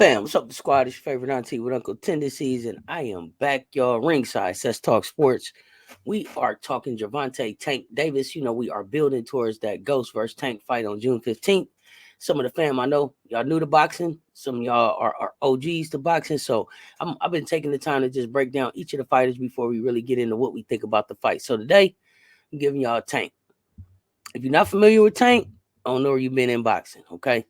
Fam, what's up, the squad? It's your favorite auntie with Uncle Tendencies, and I am back, y'all. Ringside, Cess Talk Sports. We are talking Gervonta Tank Davis. You know, we are building towards that Ghost versus Tank fight on June 15th. Some of the fam I know, y'all new to boxing. Some of y'all are OGs to boxing. So I've been taking the time to just break down each of the fighters before we really get into what we think about the fight. So today, I'm giving y'all Tank. If you're not familiar with Tank, I don't know where you've been in boxing, okay?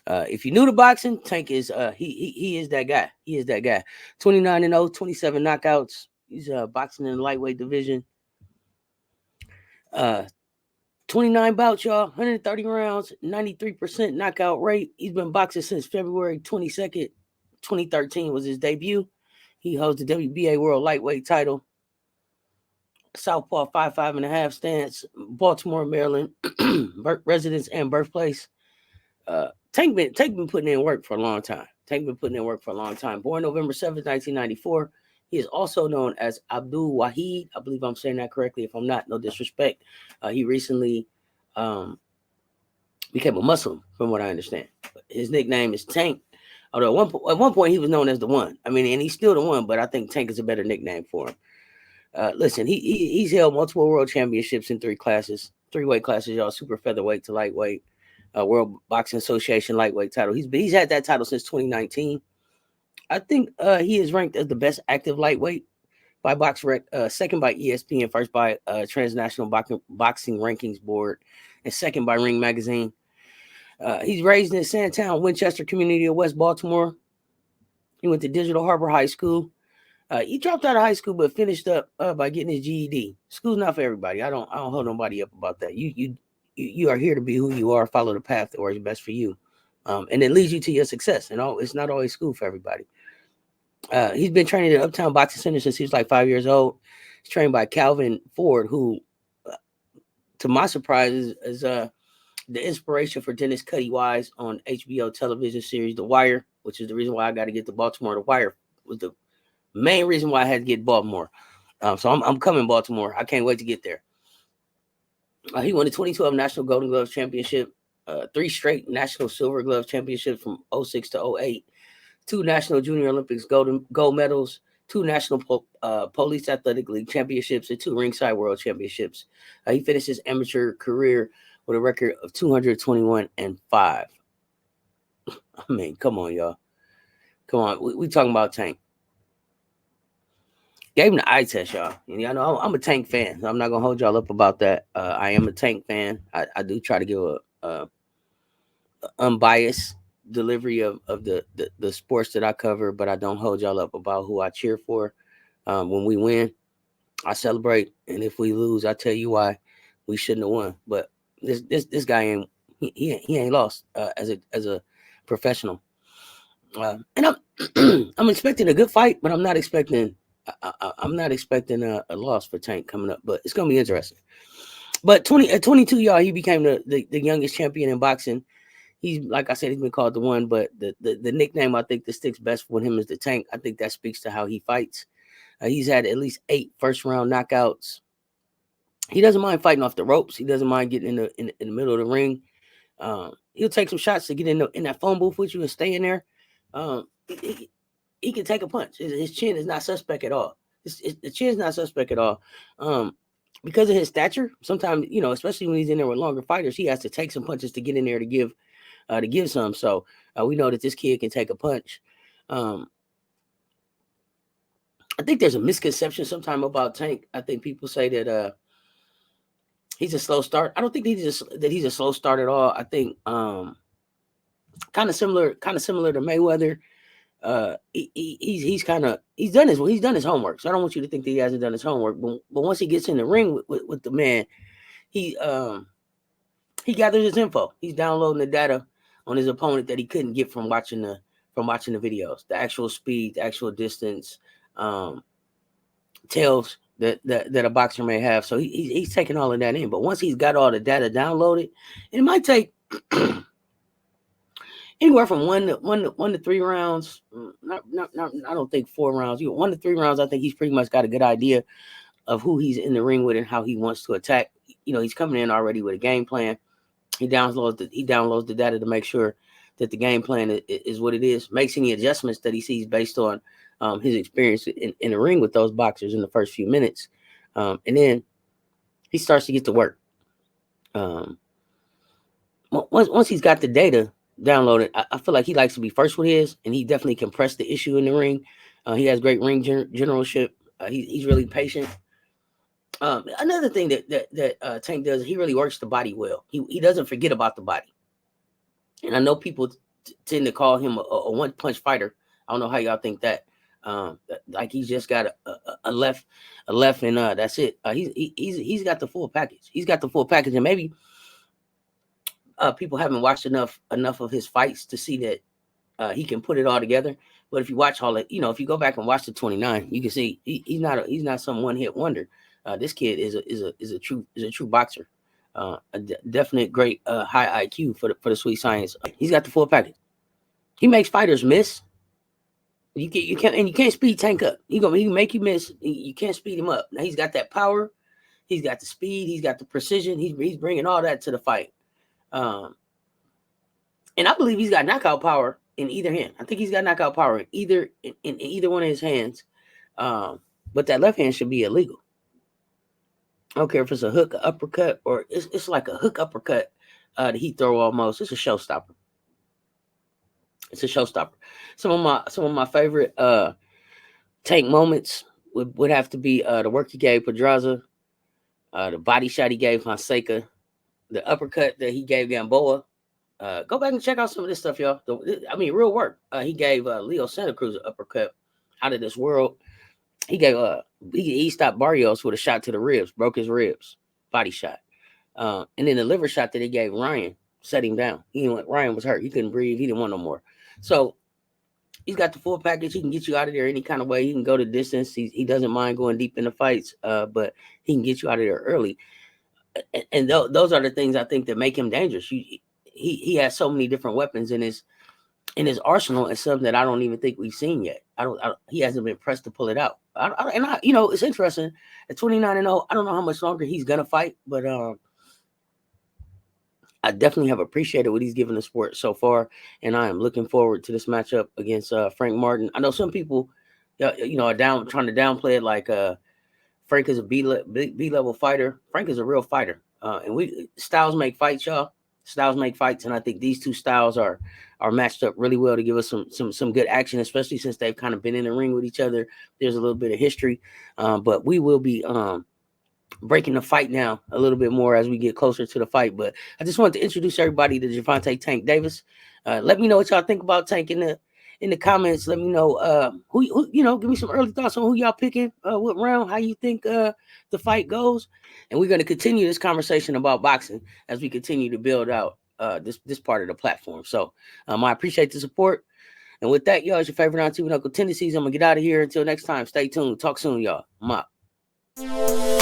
If you're new to boxing, Tank is he is that guy. He is that guy. 29-0, 27 knockouts. He's boxing in the lightweight division. 29 bouts, y'all. 130 rounds, 93% knockout rate. He's been boxing since February 22nd, 2013 was his debut. He holds the WBA World Lightweight title. Southpaw 5'5.5" stance. Baltimore, Maryland, residence and birthplace. Tank been putting in work for a long time. Born November 7th, 1994. He is also known as Abdul Wahid. I believe I'm saying that correctly. If I'm not, no disrespect. He recently became a Muslim, from what I understand. His nickname is Tank. Although at one point he was known as the One. I mean, and he's still the One, but I think Tank is a better nickname for him. Listen, he's held multiple world championships in three weight classes, y'all. Super featherweight to lightweight. World Boxing Association lightweight title. He's had that title since 2019. I think he is ranked as the best active lightweight by BoxRec, second by ESPN, first by Transnational Boxing Rankings Board, and second by Ring Magazine. He's raised in Sandtown, Winchester community of West Baltimore. He went to Digital Harbor High School. He dropped out of high school, but finished up by getting his GED. School's not for everybody. I don't hold nobody up about that. You are here to be who you are, follow the path that works best for you. And it leads you to your success. And it's not always school for everybody. He's been training at Uptown Boxing Center since he was like 5 years old. He's trained by Calvin Ford, who, to my surprise, is the inspiration for Dennis Cuddy Wise on HBO television series The Wire, which is the reason why I got to get to Baltimore. The Wire was the main reason why I had to get Baltimore. So I'm coming Baltimore. I can't wait to get there. He won the 2012 National Golden Gloves Championship, 3 straight National Silver Gloves Championships from 06 to 08, 2 National Junior Olympics gold medals, 2 National Police Athletic League Championships, and 2 Ringside World Championships. He finished his amateur career with a record of 221-5. I mean, come on, y'all. Come on. We talking about Tank. Gave him the eye test, y'all. And y'all know I'm a Tank fan. So I'm not gonna hold y'all up about that. I am a Tank fan. I do try to give a unbiased delivery of the sports that I cover, but I don't hold y'all up about who I cheer for. When we win, I celebrate, and if we lose, I tell you why we shouldn't have won. But this guy ain't lost as a professional. And I'm expecting a good fight, but I'm not expecting a loss for Tank coming up, but it's gonna be interesting. But at 22, y'all, he became the youngest champion in boxing. He's, like I said, he's been called the One, but the nickname I think that sticks best with him is the Tank. I think that speaks to how he fights. He's had at least 8 first-round knockouts. He doesn't mind fighting off the ropes. He doesn't mind getting in the middle of the ring. He'll take some shots to get in that phone booth with you and stay in there. He can take a punch. His chin is not suspect at all. The chin is not suspect at all. Because of his stature, sometimes, especially when he's in there with longer fighters, he has to take some punches to get in there to give some. So we know that this kid can take a punch. I think there's a misconception sometimes about Tank. I think people say that he's a slow start. I don't think he's a slow start at all. I think kind of similar to Mayweather. He's done his homework. So I don't want you to think that he hasn't done his homework. But once he gets in the ring with the man, he gathers his info. He's downloading the data on his opponent that he couldn't get from watching the videos, the actual speed, the actual distance, tells that a boxer may have. So he's taking all of that in. But once he's got all the data downloaded, and it might take anywhere from one to 3 rounds. Not I don't think 4 rounds. 1 to 3 rounds. I think he's pretty much got a good idea of who he's in the ring with and how he wants to attack. He's coming in already with a game plan. He downloads the data to make sure that the game plan is what it is, makes any adjustments that he sees based on his experience in the ring with those boxers in the first few minutes. And then he starts to get to work. Once he's got the data downloaded, I feel like he likes to be first with his, and he definitely can press the issue in the ring. He has great ring generalship. He's really patient. Another thing that Tank does, he really works the body well. He doesn't forget about the body. And I know people tend to call him a one-punch fighter. I don't know how y'all think that. Like he's just got a left, and that's it. He's got the full package. He's got the full package, and maybe people haven't watched enough of his fights to see that he can put it all together. But if you watch all it, if you go back and watch the 29, you can see he's not some one-hit wonder. This kid is a true boxer. A definite great high IQ for the sweet science. He's got the full package. He makes fighters miss. You can't speed Tank up. He can make you miss. You can't speed him up. Now he's got that power. He's got the speed. He's got the precision. He's bringing all that to the fight. And I believe he's got knockout power in either hand. I think he's got knockout power in either one of his hands. But that left hand should be illegal. I don't care if it's a hook, uppercut, or it's like a hook uppercut that he throw almost. It's a showstopper. It's a showstopper. Some of my favorite Tank moments would have to be the work he gave Pedraza, the body shot he gave Fonseca, the uppercut that he gave Gamboa. Go back and check out some of this stuff, y'all. Real work. He gave Leo Santa Cruz an uppercut out of this world. He gave he stopped Barrios with a shot to the ribs, broke his ribs, body shot. And then the liver shot that he gave Ryan set him down. Ryan was hurt. He couldn't breathe. He didn't want no more. So he's got the full package. He can get you out of there any kind of way. He can go the distance. He doesn't mind going deep in the fights, but he can get you out of there early. And those are the things I think that make him dangerous. He has so many different weapons in his arsenal, and something that I don't even think we've seen yet. He hasn't been pressed to pull it out. It's interesting. At 29-0, I don't know how much longer he's gonna fight, but I definitely have appreciated what he's given the sport so far, and I am looking forward to this matchup against Frank Martin. I know some people, are trying to downplay it, like Frank is a B level fighter. Frank is a real fighter, and styles make fights, y'all. Styles make fights, and I think these two styles are matched up really well to give us some good action, especially since they've kind of been in the ring with each other. There's a little bit of history, but we will be breaking the fight now a little bit more as we get closer to the fight. But I just wanted to introduce everybody to Gervonta Tank Davis. Let me know what y'all think about Tank in the comments. Let me know who give me some early thoughts on who y'all picking, what round, how you think the fight goes. And we're going to continue this conversation about boxing as we continue to build out this part of the platform. So I appreciate the support. And with that, y'all, it's your favorite on TV Knuckle Tendencies. I'm going to get out of here. Until next time, stay tuned. Talk soon, y'all. I'm out.